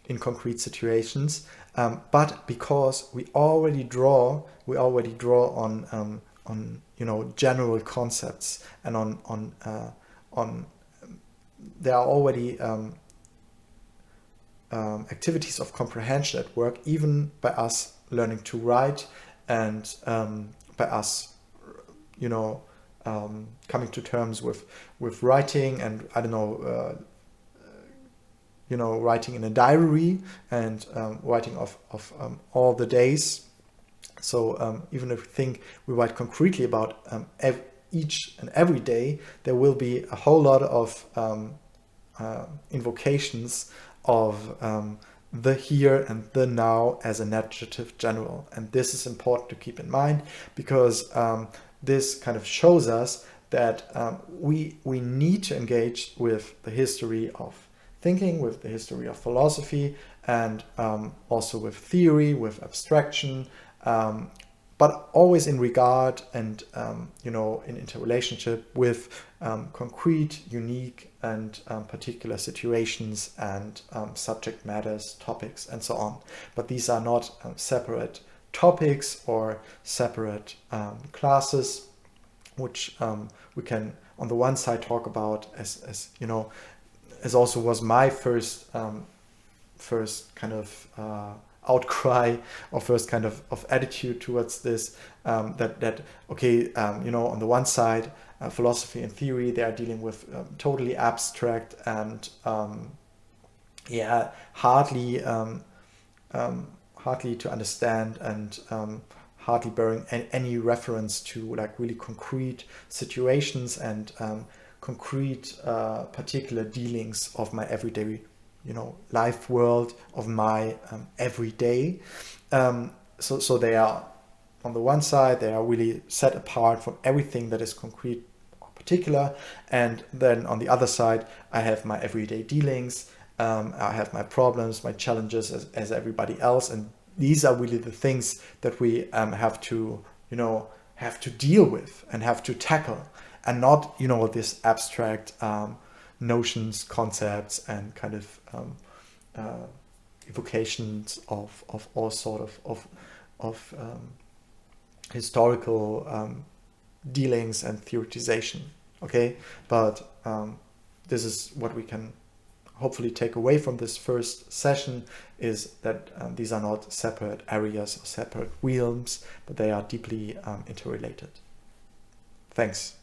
in concrete situations. But because we already draw on general concepts, and on there are already activities of comprehension at work, even by us learning to write, and by us coming to terms with writing, and writing in a diary, and writing of all the days. So even if we think we write concretely about each and every day, there will be a whole lot of invocations of the here and the now as an adjective general. And this is important to keep in mind, because this kind of shows us that we need to engage with the history of thinking, with the history of philosophy, and also with theory, with abstraction, but always in regard and in interrelationship with concrete, unique, and particular situations and subject matters, topics, and so on. But these are not separate topics or separate classes, which we can on the one side talk about as also was my first kind of outcry, or first kind of attitude towards this, that okay, on the one side, philosophy and theory, they are dealing with totally abstract and hardly to understand, and hardly bearing any reference to like really concrete situations and concrete particular dealings of my everyday life world, of my everyday. So they are, on the one side, they are really set apart from everything that is concrete or particular, and then on the other side I have my everyday dealings, I have my problems, my challenges as everybody else, and these are really the things that we have to deal with and have to tackle, and not this abstract notions, concepts, and kind of evocations of all sort of historical dealings and theoretization. Okay, but this is what we can hopefully take away from this first session, is that these are not separate areas or separate realms, but they are deeply interrelated. Thanks.